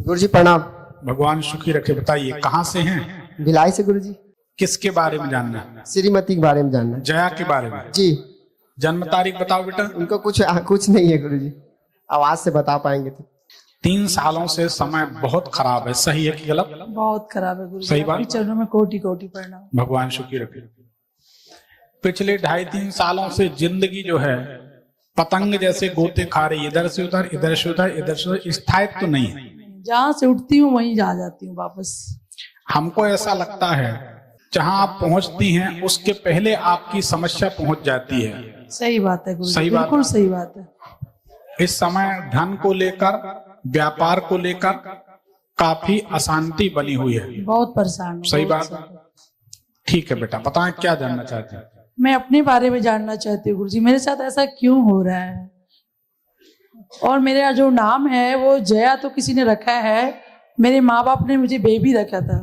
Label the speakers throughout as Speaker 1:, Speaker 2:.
Speaker 1: गुरुजी प्रणाम।
Speaker 2: भगवान सुखी रखे। बताइए कहाँ से हैं?
Speaker 1: भिलाई से गुरुजी।
Speaker 2: किसके बारे में जानना है?
Speaker 1: श्रीमती के बारे में जानना है।
Speaker 2: जया के बारे में।
Speaker 1: जी।
Speaker 2: जन्म तारीख बताओ बेटा।
Speaker 1: उनको कुछ नहीं है गुरुजी, आवाज से बता पाएंगे तो।
Speaker 2: 3 सालों से समय बहुत खराब है, सही है कि गलत?
Speaker 3: बहुत खराब है गुरुजी।
Speaker 2: सही बात।
Speaker 3: आपके चरणों में कोटि कोटि प्रणाम।
Speaker 2: भगवान सुखी रखे। पिछले 2.5-3 सालों से जिंदगी जो है पतंग जैसे गोते खा रही, इधर से उधर, इधर से उधर, इधर से उधर, स्थायित्व तो नहीं है।
Speaker 3: जहाँ से उठती हूँ वहीं जा जाती हूँ वापस। हमको
Speaker 2: ऐसा लगता है जहां आप पहुंचती हैं उसके पहले आपकी समस्या पहुंच जाती है।
Speaker 3: सही बात है गुरुजी,
Speaker 2: सही बात।
Speaker 3: बिल्कुल सही बात है।
Speaker 2: इस समय धन को लेकर, व्यापार को लेकर काफी अशांति बनी हुई है।
Speaker 3: बहुत परेशान हूँ।
Speaker 2: सही
Speaker 3: बहुत
Speaker 2: बात। ठीक है बेटा, बताएं क्या जानना चाहते हैं?
Speaker 3: मैं अपने बारे में जानना चाहती हूँ गुरुजी, मेरे साथ ऐसा क्यों हो रहा है? और मेरा जो नाम है वो जया तो किसी ने रखा है, मेरे माँ बाप ने मुझे बेबी रखा था,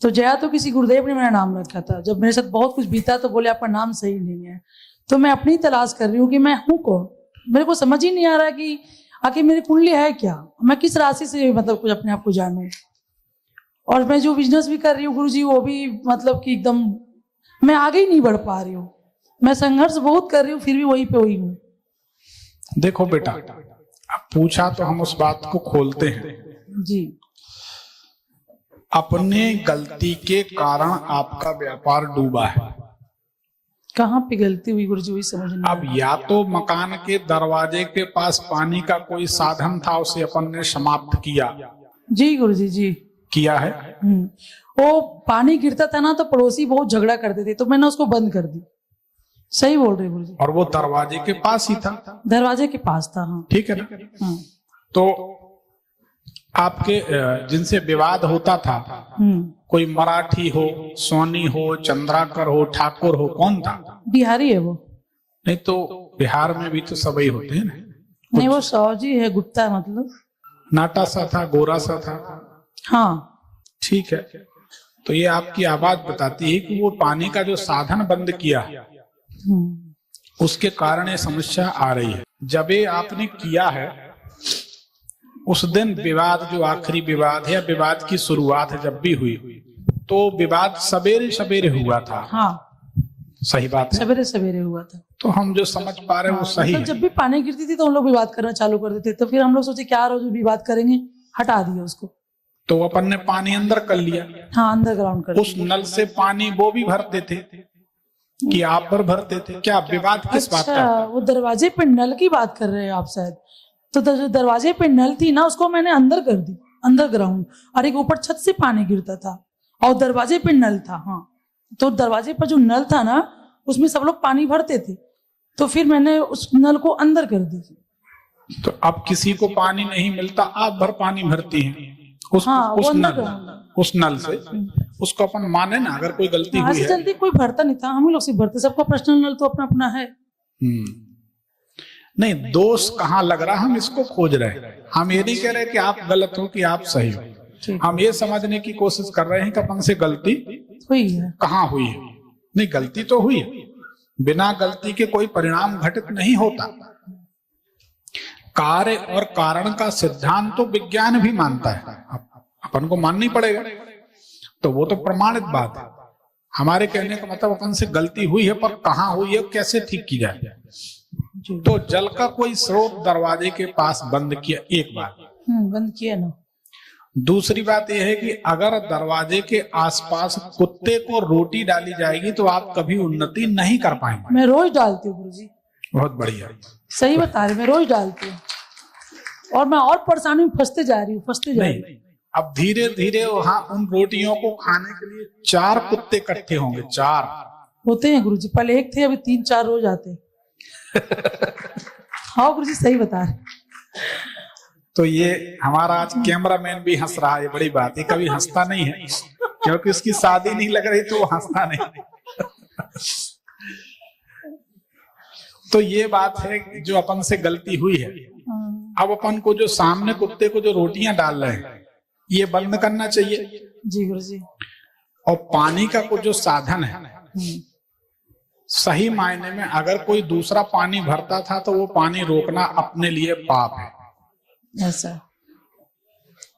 Speaker 3: तो जया तो किसी गुरुदेव ने मेरा नाम रखा था। जब मेरे साथ बहुत कुछ बीता तो बोले आपका नाम सही नहीं है। तो मैं अपनी तलाश कर रही हूँ कि मैं हूँ कौन। मेरे को समझ ही नहीं आ रहा कि आखिर मेरी कुंडली है क्या, मैं किस राशि से मतलब कुछ अपने आप को जानूं। और मैं जो बिजनेस भी कर रही हूँ गुरुजी वो भी मतलब कि एकदम मैं आगे ही नहीं बढ़ पा रही हूँ। मैं संघर्ष बहुत कर रही हूँ फिर भी वहीं पे वही हूँ।
Speaker 2: देखो बेटा, अब पूछा तो हम उस बात को खोलते हैं
Speaker 3: जी।
Speaker 2: अपने गलती के कारण आपका व्यापार डूबा है।
Speaker 3: कहाँ पे गलती हुई गुरुजी वही समझ नहीं आ
Speaker 2: अब
Speaker 3: रहा।
Speaker 2: या तो मकान के दरवाजे के पास पानी का कोई साधन था, उसे अपन ने समाप्त किया।
Speaker 3: जी गुरुजी जी
Speaker 2: किया है।
Speaker 3: वो पानी गिरता था ना तो पड़ोसी बहुत झगड़ा करते थे, तो मैंने उसको बंद कर दी। सही बोल रहे गुरुजी।
Speaker 2: और वो दरवाजे के पास ही था।
Speaker 3: दरवाजे के पास था। हाँ
Speaker 2: ठीक है ना?
Speaker 3: हाँ।
Speaker 2: तो आपके जिनसे विवाद होता था, कोई मराठी हो, सोनी हो, चंद्राकर हो, ठाकुर हो, कौन था?
Speaker 3: बिहारी है वो।
Speaker 2: नहीं तो बिहार में भी तो सबई होते हैं ना।
Speaker 3: नहीं वो सौजी है, गुप्ता मतलब।
Speaker 2: नाटा सा था, गोरा सा था।
Speaker 3: हाँ
Speaker 2: ठीक है। तो ये आपकी आवाज बताती है कि वो पानी का जो साधन बंद किया उसके कारण ये समस्या आ रही है। जब ये आपने किया है उस दिन विवाद, जो आखिरी विवाद है या विवाद की शुरुआत है जब भी हुई, तो विवाद सवेरे सवेरे हुआ था।
Speaker 3: हाँ
Speaker 2: सही बात है।
Speaker 3: सवेरे सवेरे हुआ था।
Speaker 2: तो हम जो समझ पा रहे हैं वो सही
Speaker 3: मतलब
Speaker 2: है।
Speaker 3: जब भी पानी गिरती थी तो हम लोग विवाद करना चालू कर देते, तो फिर हम लोग सोचे क्या रोज विवाद करेंगे, हटा दिया उसको।
Speaker 2: तो अपन ने पानी अंदर कर लिया।
Speaker 3: हाँ अंडरग्राउंड कर
Speaker 2: उस नल से पानी वो भी भरते थे कि आप पर भरते थे? क्या विवाद किस बात का?
Speaker 3: अच्छा वो दरवाजे पे नल की बात कर रहे हैं आप शायद। तो जो दरवाजे पे नल थी ना उसको मैंने अंदर कर दी, अंडरग्राउंड। और एक ऊपर छत से पानी गिरता था और दरवाजे पे नल था। हाँ तो दरवाजे पर जो नल था ना उसमें सब लोग पानी भरते थे, तो फिर मैंने उस नल को अंदर कर दी।
Speaker 2: तो अब किसी को पानी नहीं मिलता, आप भर पानी भरती हैं उस नल से। उसको अपन माने ना, अगर कोई गलती हुई है।
Speaker 3: जल्दी कोई भरता नहीं था, हम लोग से भरते, सबका पर्सनल नल तो अपना अपना है।
Speaker 2: नहीं, दोष कहाँ लग रहा हम इसको खोज रहे हैं। हम ये नहीं कह रहे कि आप गलत हो कि आप सही हो, हम ये समझने की कोशिश कर रहे हैं कि अपन से गलती
Speaker 3: हुई है,
Speaker 2: कहाँ हुई है। नहीं, गलती तो हुई है, बिना गलती के कोई परिणाम घटित नहीं होता। कार्य और कारण का सिद्धांत तो विज्ञान भी मानता है, अपन को माननी पड़ेगा। तो वो तो प्रमाणित बात है। हमारे कहने का मतलब अपन से गलती हुई है, पर कहाँ हुई है, कैसे ठीक की जाए। तो जल का कोई स्रोत दरवाजे के पास बंद किया, एक बात
Speaker 3: बंद किया ना।
Speaker 2: दूसरी बात यह है कि अगर दरवाजे के आसपास कुत्ते को रोटी डाली जाएगी तो आप कभी उन्नति नहीं कर पाएंगे।
Speaker 3: मैं रोज डालती हूँ गुरुजी।
Speaker 2: बहुत बढ़िया,
Speaker 3: सही बता रहे, मैं रोज डालती हूँ और मैं और परेशानी में फंसते जा रही हूँ।
Speaker 2: अब धीरे धीरे वहां उन रोटियों को खाने के लिए 4 कुत्ते इकट्ठे होंगे। 4
Speaker 3: होते हैं गुरुजी, पहले एक थे, अभी 3-4 रोज आते हैं। हाँ गुरुजी सही बता रहे।
Speaker 2: तो ये हमारा आज कैमरामैन भी हंस रहा है, बड़ी बात है। कभी हंसता नहीं है क्योंकि उसकी शादी नहीं लग रही तो वो हंसता नहीं। तो ये बात है जो अपन से गलती हुई है। अब अपन को जो सामने कुत्ते को जो रोटियां डाल रहे हैं ये बंद करना चाहिए।
Speaker 3: जी गुरुजी।
Speaker 2: और पानी का कुछ जो साधन है, सही मायने में अगर कोई दूसरा पानी भरता था तो वो पानी रोकना अपने लिए पाप है।
Speaker 3: ऐसा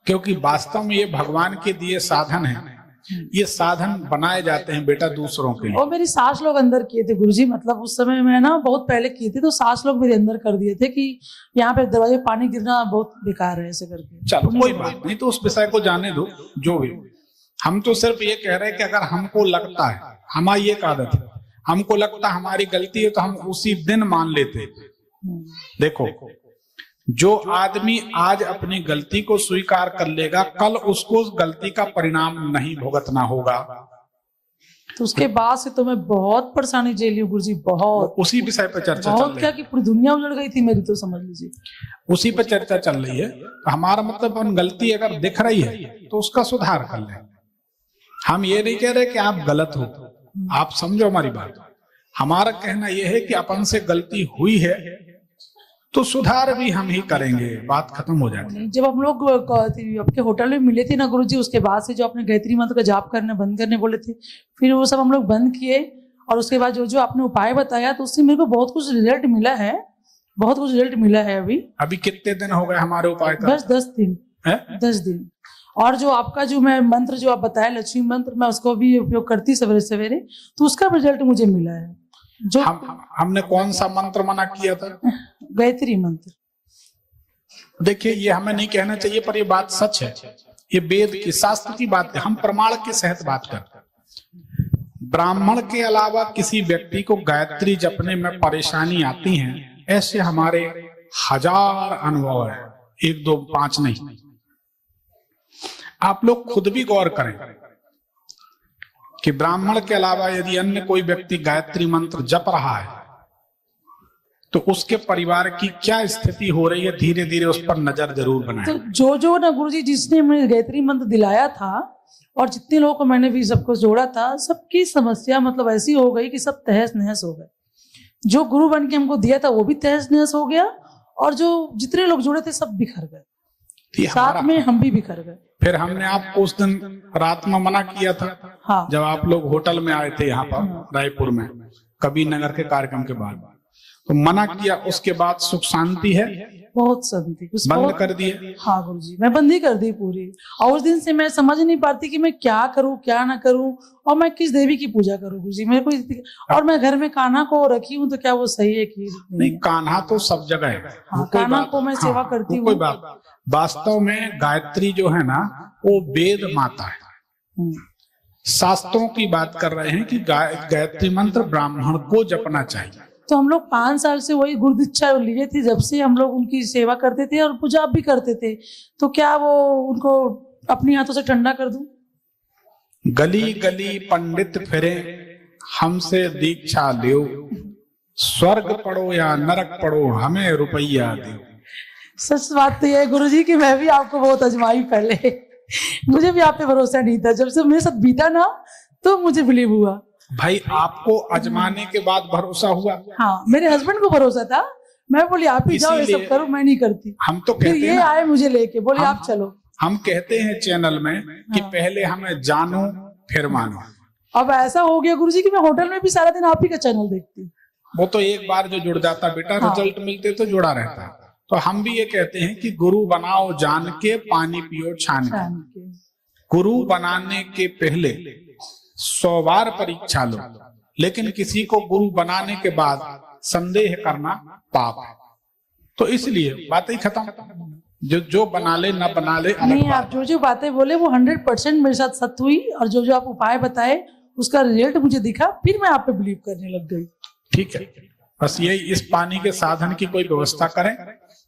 Speaker 2: क्योंकि वास्तव में ये भगवान के दिए साधन हैं। ये साधन बनाए जाते हैं बेटा दूसरों के लिए।
Speaker 3: और मेरी सास लोग अंदर किए थे गुरुजी, मतलब उस समय मैं ना बहुत पहले किए थे, तो सास लोग मेरे अंदर कर दिए थे कि यहाँ पे दरवाजे पानी गिरना बहुत बेकार है, ऐसे करके।
Speaker 2: चलो कोई बात नहीं, तो उस विषय को जाने दो जो भी। हम तो सिर्फ ये कह रहे हैं कि अगर हमको लगता है, हमारी एक आदत है, हमको लगता है हमारी गलती है तो हम उसी दिन मान लेते। देखो, जो आदमी आज अपनी गलती को स्वीकार कर लेगा, कल उसको उस गलती का परिणाम नहीं भुगतना होगा।
Speaker 3: तो उसके बाद से तो मैं बहुत परेशानी झेली हूँ गुरुजी, बहुत।
Speaker 2: उसी विषय पर चर्चा चल
Speaker 3: बहुत
Speaker 2: रही
Speaker 3: क्या
Speaker 2: है।
Speaker 3: कि पूरी दुनिया उजड़ गई थी मेरी, तो समझ लीजिए।
Speaker 2: उसी पर चर्चा चल रही है। तो हमारा मतलब उन गलती अगर दिख रही है तो उसका सुधार कर लें। हम ये नहीं कह रहे कि आप गलत हो, आप समझो हमारी बात। हमारा कहना यह है कि अपन से गलती हुई है तो सुधार भी हम ही करेंगे, बात खत्म हो जाती है।
Speaker 3: जब हम लोग आपके होटल में मिले थे ना गुरुजी, उसके बाद से जो आपने गायत्री मंत्र का जाप करने बंद करने बोले थे, फिर वो सब हम लोग बंद किए। और उसके बाद जो जो आपने उपाय बताया, तो उससे मेरे को बहुत कुछ रिजल्ट मिला है, बहुत कुछ रिजल्ट मिला है। अभी
Speaker 2: कितने दिन हो गए हमारे उपाय का?
Speaker 3: बस 10 दिन है? 10 दिन। और जो आपका जो मैं मंत्र जो आप बताया लक्ष्मी मंत्र, मैं उसको भी उपयोग करती सवेरे सवेरे, तो उसका रिजल्ट मुझे मिला है। जो
Speaker 2: हमने कौन सा मंत्र मना किया था?
Speaker 3: गायत्री मंत्र।
Speaker 2: देखिए, ये हमें नहीं कहना चाहिए, पर ये बात सच है। ये वेद की, शास्त्र की बात है, हम प्रमाण के सहित बात करते हैं। ब्राह्मण के अलावा किसी व्यक्ति को गायत्री जपने में परेशानी आती है, ऐसे हमारे हजार अनुभव है, 1 2 5 नहीं। आप लोग खुद भी गौर करें कि ब्राह्मण के अलावा यदि अन्य कोई व्यक्ति गायत्री मंत्र जप रहा है तो उसके परिवार की क्या स्थिति हो रही है, धीरे धीरे उस पर नजर जरूर बनाएं।
Speaker 3: तो जो ना गुरुजी जिसने मुझे गायत्री मंत्र दिलाया था और जितने लोगों को मैंने भी सबको जोड़ा था, सबकी समस्या मतलब ऐसी हो गई कि सब तहस नहस हो गए। जो गुरु बन के हमको दिया था वो भी तहस नहस हो गया, और जो जितने लोग जुड़े थे सब बिखर गए, साथ में हम भी बिखर गए।
Speaker 2: फिर हमने आपको उस दिन रात में मना किया था।
Speaker 3: हाँ।
Speaker 2: जब आप लोग होटल में आए थे यहाँ पर रायपुर में, कबीर नगर के कार्यक्रम के बाद, तो मना किया। उसके बाद सुख शांति है,
Speaker 3: बहुत शांति।
Speaker 2: बंद कर दिए?
Speaker 3: हाँ गुरुजी, मैं बंद ही कर दी पूरी। और उस दिन से मैं समझ नहीं पाती कि मैं क्या करूं क्या ना करूं, और मैं किस देवी की पूजा करूं गुरुजी। मेरे को, और मैं घर में कान्हा को रखी हूं, तो क्या वो सही है कि
Speaker 2: नहीं? कान्हा तो सब जगह है।
Speaker 3: हाँ, कान्हा को मैं सेवा करती हूँ।
Speaker 2: कोई बात। वास्तव में गायत्री जो है ना, वो वेद माता है। शास्त्रों की बात कर रहे हैं कि गायत्री मंत्र ब्राह्मण को जपना चाहिए।
Speaker 3: तो हम लोग 5 साल से वही गुरु दीक्षा लिए थे, जब से हम लोग उनकी सेवा करते थे और पूजा भी करते थे। तो क्या वो उनको अपनी हाथों से ठंडा कर दूं?
Speaker 2: गली गली पंडित फिरे, हमसे दीक्षा लियो, स्वर्ग पढ़ो या नरक पढ़ो, हमें रुपया दो।
Speaker 3: सच बात तो यह है गुरुजी कि मैं भी आपको बहुत आजमाई पहले। मुझे भी आप पे भरोसा नहीं था, जब से मेरे साथ बीता ना तो मुझे बिलीव हुआ।
Speaker 2: भाई, आपको आजमाने के बाद भरोसा हुआ?
Speaker 3: हाँ, मेरे हस्बैंड को भरोसा था। मैं बोली आप ही जाओ, ये सब करो, मैं नहीं करती।
Speaker 2: हम तो
Speaker 3: फिर ये आए मुझे लेके, बोले आप चलो।
Speaker 2: हम कहते हैं चैनल में कि पहले हमें जानो फिर मानो।
Speaker 3: अब ऐसा हो गया गुरुजी कि मैं होटल में भी सारा दिन आप ही का चैनल देखती हूँ।
Speaker 2: वो तो एक बार जो जुड़ जाता बेटा, रिजल्ट मिलते तो जुड़ा रहता। तो हम भी ये कहते हैं कि गुरु बनाओ जान के, पानी पियो छान के। गुरु बनाने के पहले 100 बार परीक्षा लो, लेकिन किसी को गुरु बनाने के बाद संदेह करना पाप है। तो इसलिए बातें खत्म। जो बना ले ना बना ले,
Speaker 3: नहीं, आप जो बातें बोले वो 100% मेरे साथ सत्य हुई, और जो आप उपाय बताए उसका रिजल्ट मुझे दिखा, फिर मैं आप पे बिलीव करने लग गई।
Speaker 2: ठीक है, बस यही, इस पानी के साधन की कोई व्यवस्था करें।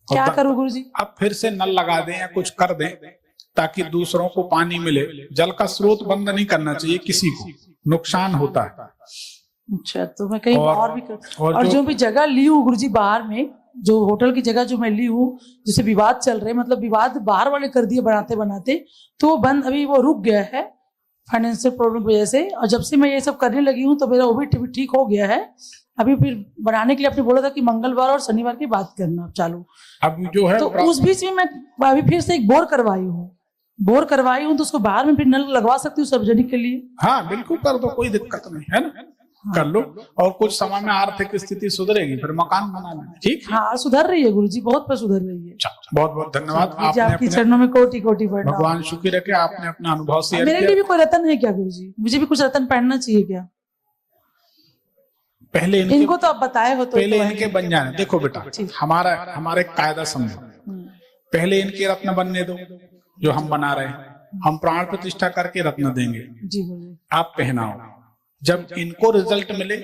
Speaker 3: क्या करूं गुरुजी?
Speaker 2: अब फिर से नल लगा दें या कुछ कर दें ताकि दूसरों को पानी मिले। जल का स्रोत बंद नहीं करना चाहिए, किसी को नुकसान होता है।
Speaker 3: अच्छा, तो मैं कहीं और भी और जो भी जगह ली हूँ गुरुजी बाहर में, जो होटल की जगह जो मैं ली हूँ, जिससे विवाद चल रहे, मतलब विवाद बाहर वाले कर दिए बनाते बनाते, तो वो बंद, अभी वो रुक गया है फाइनेंशियल प्रॉब्लम की वजह से। और जब से मैं ये सब करने लगी हूँ तो मेरा वो भी ठीक हो गया है। अभी फिर बनाने के लिए आपने बोला था कि मंगलवार और शनिवार की बात करना चालू।
Speaker 2: अब जो है,
Speaker 3: तो उस बीच में मैं अभी फिर से एक बोर करवाई हूँ, तो उसको बाहर में फिर नल लगवा सकती हूँ सार्वजनिक के लिए।
Speaker 2: हाँ बिल्कुल कर दो, कोई दिक्कत नहीं है ना। कर लो, और कुछ समय में आर्थिक स्थिति सुधरेगी, फिर मकान बना लेना। ठीक,
Speaker 3: हाँ सुधर रही है गुरुजी, बहुत पर सुधर रही है।
Speaker 2: बहुत बहुत धन्यवाद।
Speaker 3: गुरुजी,
Speaker 2: आपने
Speaker 3: आपकी
Speaker 2: अपने,
Speaker 3: चरणों में कोटि कोटि प्रणाम।
Speaker 2: भगवान शुक्र रखे, आपने अपना अनुभव शेयर
Speaker 3: मेरे लिए
Speaker 2: किया।
Speaker 3: भी कोई रतन है क्या गुरुजी? मुझे भी कुछ रतन पहनना चाहिए क्या?
Speaker 2: पहले
Speaker 3: इनको तो आप बताए हो तो
Speaker 2: पहले
Speaker 3: तो
Speaker 2: इनके बन जाने। देखो बेटा, हमारा एक कायदा समझो, पहले इनके रत्न बनने दो जो हम बना रहे हैं, हम प्राण प्रतिष्ठा करके रत्न देंगे,
Speaker 3: जी गुरुजी।
Speaker 2: आप पहनाओ। जब इनको रिजल्ट मिले,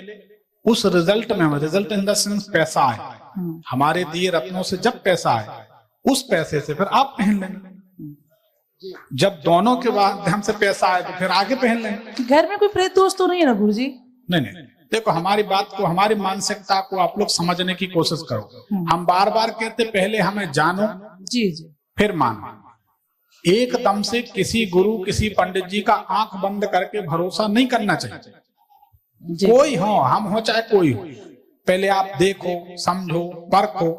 Speaker 2: उस रिजल्ट में, रिजल्ट इन द सेंस पैसा आए, हमारे दिए रत्नों से जब पैसा आए, उस पैसे से फिर आप पहन लेंगे। जब दोनों के माध्यम से पैसा आए तो फिर आगे पहन लेंगे।
Speaker 3: घर में कोई प्रेत दोष तो नहीं है ना गुरुजी?
Speaker 2: नहीं, देखो हमारी बात को, हमारी मानसिकता को आप लोग समझने की कोशिश करो। हम बार बार कहते पहले हमें जानो,
Speaker 3: जी जी,
Speaker 2: फिर मानो। एकदम से किसी गुरु, किसी पंडित जी का आंख बंद करके भरोसा नहीं करना चाहिए। कोई हो, हम हो चाहे कोई हो, पहले आप देखो, समझो, परखो।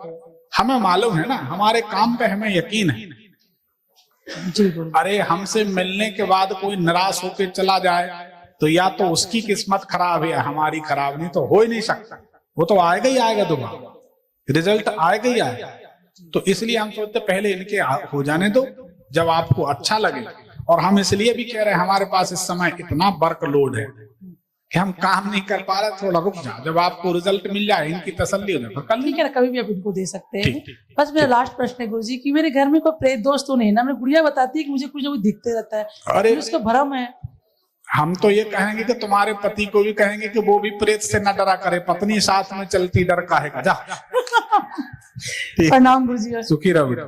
Speaker 2: हमें मालूम है ना, हमारे काम पे हमें यकीन है।
Speaker 3: जी गुरु।
Speaker 2: अरे हमसे मिलने के बाद कोई निराश होकर चला जाए तो या तो उसकी किस्मत खराब है या हमारी खराब, नहीं तो हो ही नहीं सकता। वो तो आएगा ही आएगा, दोबारा रिजल्ट आएगा ही आएगा। तो इसलिए हम सोचते पहले इनके हो जाने दो, जब आपको अच्छा लगे। और हम इसलिए भी कह रहे हैं, हमारे पास इस समय इतना वर्कलोड है कि हम काम नहीं कर पा रहे, थोड़ा रुक जाओ, जब आपको रिजल्ट मिल जाए, इनकी तसल्ली हो जाए, कल
Speaker 3: ठीक है ना, कभी भी आप इनको दे सकते हैं।
Speaker 2: ठीक।
Speaker 3: बस मेरा लास्ट प्रश्न है गुरुजी कि मेरे घर में कोई प्रेत दोष तो नहीं ना? मेरी गुड़िया बताती है कि मुझे कुछ ना कुछ दिखते रहता है,
Speaker 2: अरे
Speaker 3: मुझे उसका भ्रम है।
Speaker 2: हम तो ये कहेंगे कि तुम्हारे पति को भी कहेंगे कि वो भी प्रेत से न डरा करे, पत्नी साथ में चलती डर काहे का। जा
Speaker 3: प्रणाम गुरुजी।
Speaker 2: सुखी रहो बेटा।